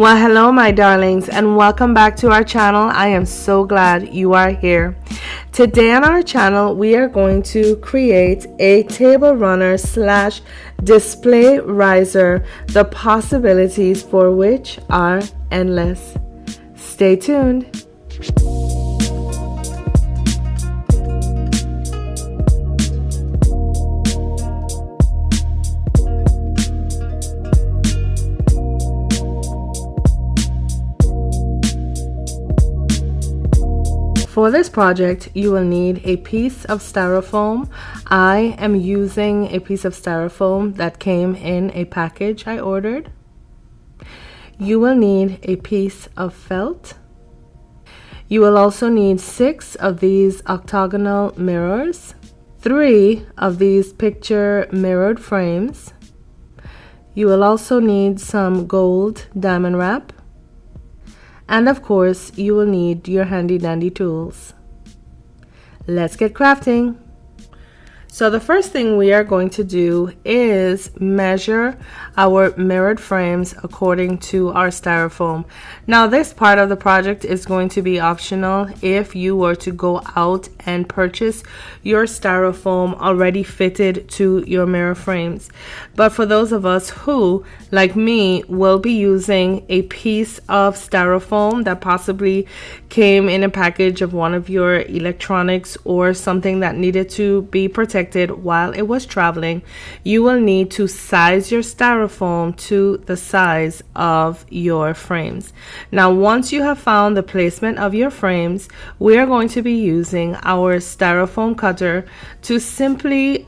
Well, hello my darlings, and welcome back to our channel. I am so glad you are here. Today on our channel we are going to create a table runner slash display riser, the possibilities for which are endless. Stay tuned. For this project, you will need a piece of styrofoam. I am using a piece of styrofoam that came in a package I ordered. You will need a piece of felt. You will also need 6 of these octagonal mirrors, 3 of these picture mirrored frames. You will also need some gold diamond wrap. And of course, you will need your handy dandy tools. Let's get crafting. So the first thing we are going to do is measure our mirrored frames according to our styrofoam. Now this part of the project is going to be optional if you were to go out and purchase your styrofoam already fitted to your mirror frames. But for those of us who, like me, will be using a piece of styrofoam that possibly came in a package of one of your electronics or something that needed to be protected while it was traveling, you will need to size your styrofoam to the size of your frames. Now, once you have found the placement of your frames, we are going to be using our styrofoam cutter to simply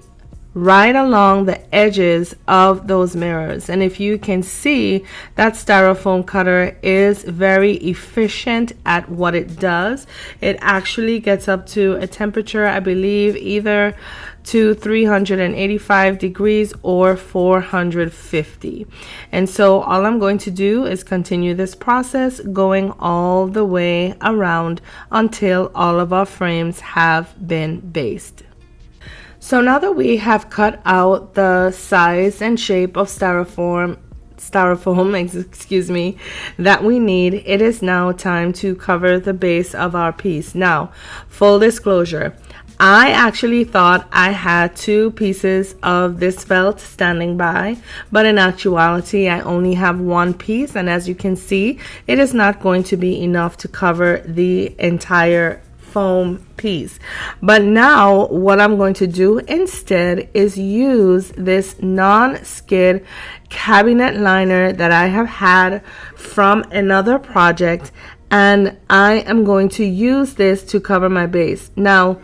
right along the edges of those mirrors. And if you can see, that styrofoam cutter is very efficient at what it does. It actually gets up to a temperature, I believe, either to 385 degrees or 450. And so all I'm going to do is continue this process going all the way around until all of our frames have been based. So now that we have cut out the size and shape of styrofoam, that we need, it is now time to cover the base of our piece. Now, full disclosure, I actually thought I had 2 pieces of this felt standing by, but in actuality I only have 1 piece, and as you can see, it is not going to be enough to cover the entire foam piece. But now what I'm going to do instead is use this non-skid cabinet liner that I have had from another project, and I am going to use this to cover my base. Now,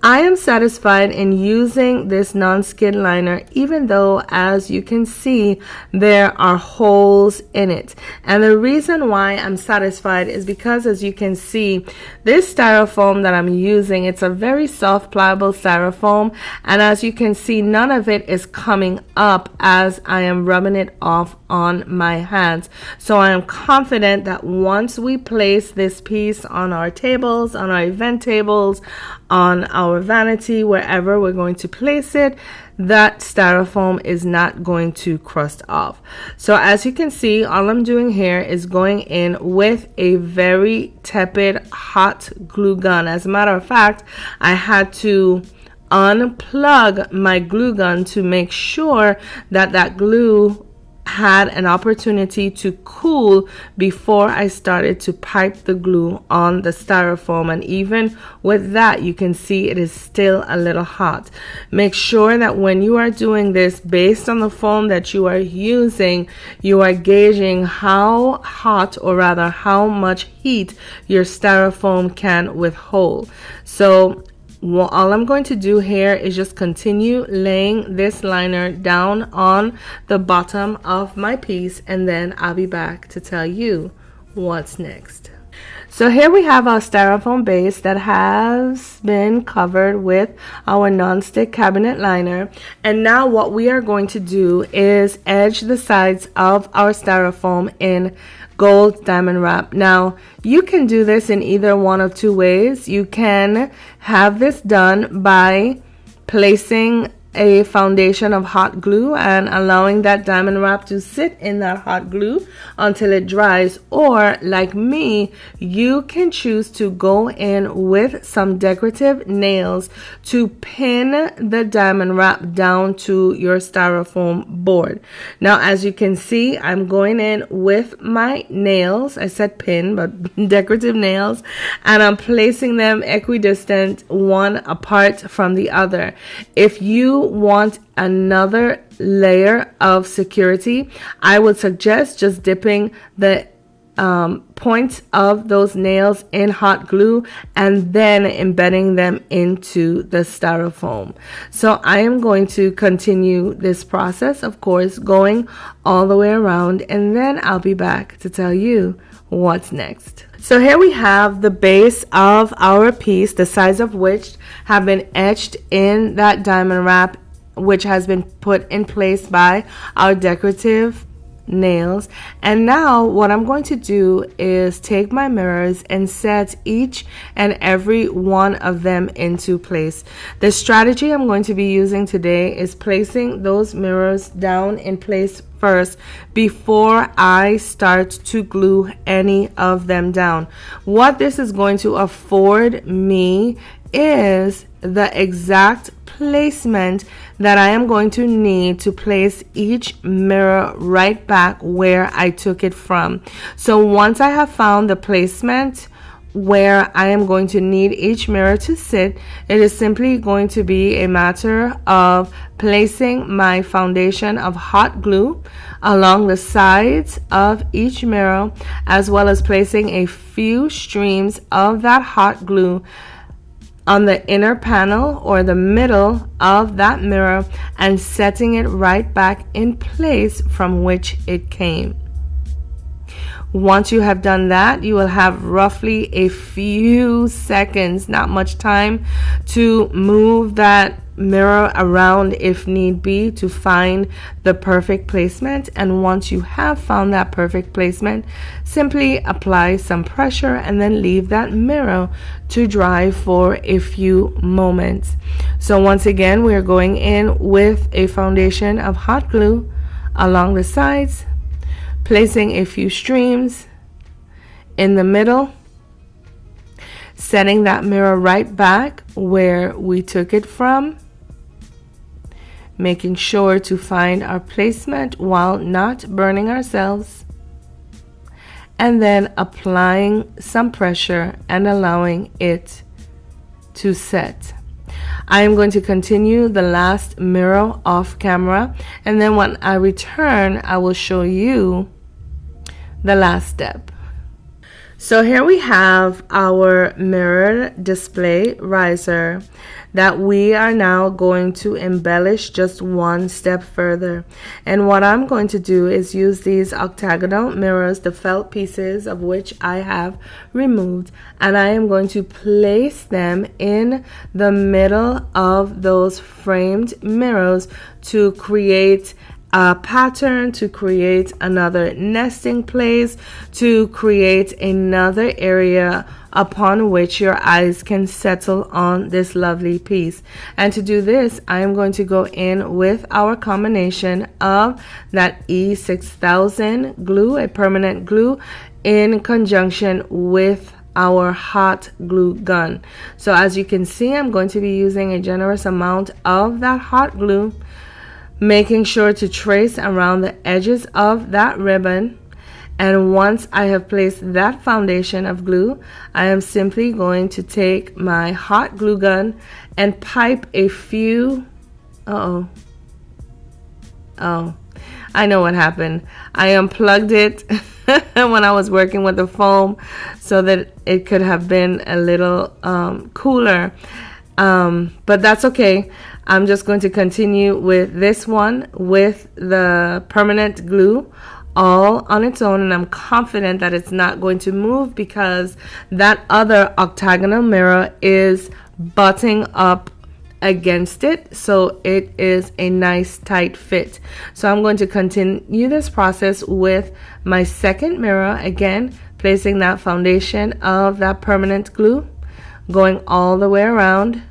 I am satisfied in using this non-skid liner, even though, as you can see, there are holes in it. And the reason why I'm satisfied is because, as you can see, this styrofoam that I'm using, it's a very soft, pliable styrofoam. And as you can see, none of it is coming up as I am rubbing it off on my hands. So I am confident that once we place this piece on our tables, on our event tables, on our vanity, wherever we're going to place it, that styrofoam is not going to crust off. So as you can see, all I'm doing here is going in with a very tepid hot glue gun. As a matter of fact, I had to unplug my glue gun to make sure that that glue had an opportunity to cool before I started to pipe the glue on the styrofoam. And even with that, you can see it is still a little hot. Make sure that when you are doing this, based on the foam that you are using, you are gauging how hot, or rather how much heat, your styrofoam can withhold. So all I'm going to do here is just continue laying this liner down on the bottom of my piece, and then I'll be back to tell you what's next. So here we have our styrofoam base that has been covered with our non-stick cabinet liner. And now what we are going to do is edge the sides of our styrofoam in gold diamond wrap. Now, you can do this in either one of 2 ways. You can have this done by placing a foundation of hot glue and allowing that diamond wrap to sit in that hot glue until it dries. Or like me, you can choose to go in with some decorative nails to pin the diamond wrap down to your styrofoam board. Now, as you can see, I'm going in with my nails. I said pin, but decorative nails, and I'm placing them equidistant, one apart from the other. If you want another layer of security, I would suggest just dipping the points of those nails in hot glue and then embedding them into the styrofoam. So I am going to continue this process, of course, going all the way around, and then I'll be back to tell you what's next. So here we have the base of our piece, the sides of which have been etched in that diamond wrap, which has been put in place by our decorative nails. And now what I'm going to do is take my mirrors and set each and every one of them into place. The strategy I'm going to be using today is placing those mirrors down in place first before I start to glue any of them down. What this is going to afford me is the exact placement that I am going to need to place each mirror right back where I took it from. So once I have found the placement where I am going to need each mirror to sit, it is simply going to be a matter of placing my foundation of hot glue along the sides of each mirror, as well as placing a few streams of that hot glue on the inner panel or the middle of that mirror and setting it right back in place from which it came. Once you have done that, you will have roughly a few seconds, not much time, to move that mirror around if need be to find the perfect placement. And once you have found that perfect placement, simply apply some pressure and then leave that mirror to dry for a few moments. So once again, we are going in with a foundation of hot glue along the sides, placing a few streams in the middle, setting that mirror right back where we took it from, making sure to find our placement while not burning ourselves, and then applying some pressure and allowing it to set. I am going to continue the last mirror off camera, and then when I return, I will show you the last step. So here we have our mirror display riser that we are now going to embellish just one step further. And what I'm going to do is use these octagonal mirrors, the felt pieces of which I have removed, and I am going to place them in the middle of those framed mirrors to create a pattern, to create another nesting place, to create another area upon which your eyes can settle on this lovely piece. And to do this, I am going to go in with our combination of that E6000 glue, a permanent glue, in conjunction with our hot glue gun. So as you can see, I'm going to be using a generous amount of that hot glue, making sure to trace around the edges of that ribbon. And once I have placed that foundation of glue, I am simply going to take my hot glue gun and pipe a few, oh, I know what happened. I unplugged it when I was working with the foam so that it could have been a little cooler. But that's okay. I'm just going to continue with this one with the permanent glue all on its own, and I'm confident that it's not going to move because that other octagonal mirror is butting up against it, so it is a nice tight fit. So I'm going to continue this process with my second mirror, again placing that foundation of that permanent glue, going all the way around,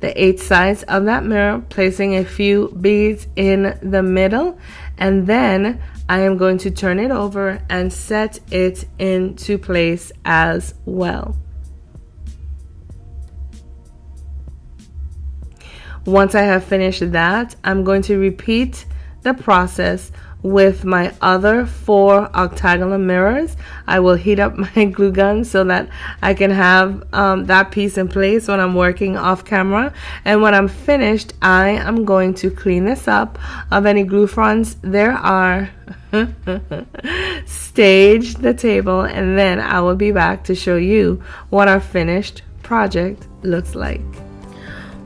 the 8 sides of that mirror, placing a few beads in the middle, and then I am going to turn it over and set it into place as well. Once I have finished that, I'm going to repeat the process with my other 4 octagonal mirrors. I will heat up my glue gun so that I can have that piece in place when I'm working off camera. And when I'm finished, I am going to clean this up of any glue fronts there are, stage the table, and then I will be back to show you what our finished project looks like.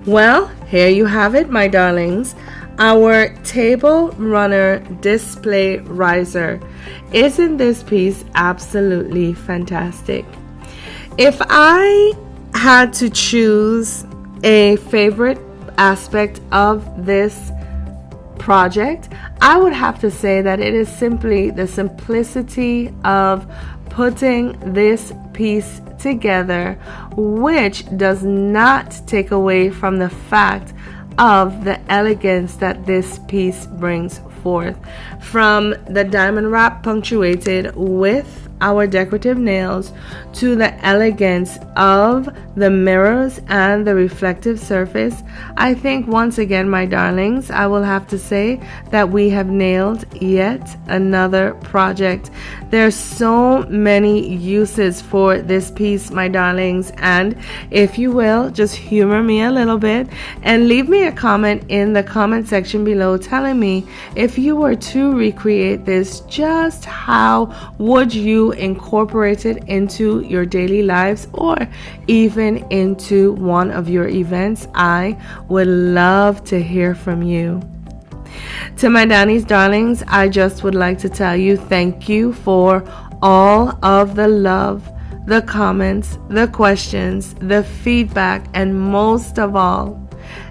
Well, here you have it, my darlings. Our table runner display riser. Isn't this piece absolutely fantastic? If I had to choose a favorite aspect of this project, I would have to say that it is simply the simplicity of putting this piece together, which does not take away from the fact of the elegance that this piece brings forth. From the diamond wrap punctuated with our decorative nails to the elegance of the mirrors and the reflective surface, I think once again, my darlings, I will have to say that we have nailed yet another project. There's so many uses for this piece, my darlings, and if you will, just humor me a little bit and leave me a comment in the comment section below telling me, if you were to recreate this, just how would you incorporate it into your daily lives or even into one of your events? I would love to hear from you. To my Danny's darlings, I just would like to tell you thank you for all of the love, the comments, the questions, the feedback, and most of all,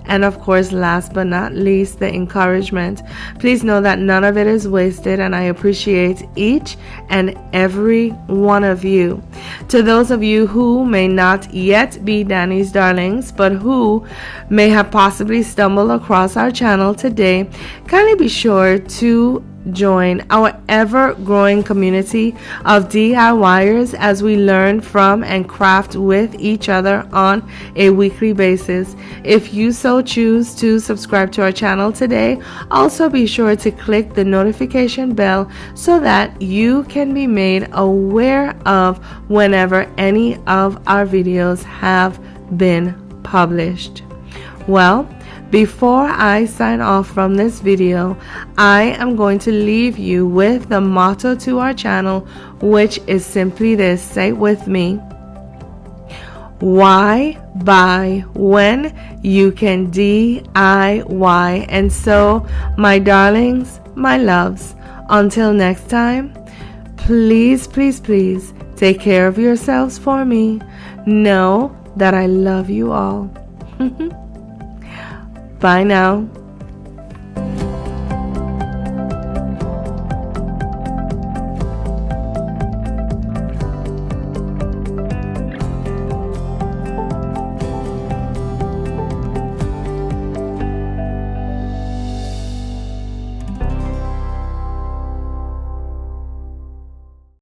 and of course, last but not least, the encouragement. Please know that none of it is wasted, and I appreciate each and every one of you. To those of you who may not yet be Danny's darlings, but who may have possibly stumbled across our channel today, kindly be sure to join our ever-growing community of DIYers as we learn from and craft with each other on a weekly basis. If you so choose to subscribe to our channel today, also be sure to click the notification bell so that you can be made aware of whenever any of our videos have been published. Well, before I sign off from this video, I am going to leave you with the motto to our channel, which is simply this. Say it with me. Why buy when you can DIY? And so, my darlings, my loves, until next time, please, please, please take care of yourselves for me. Know that I love you all. Bye now.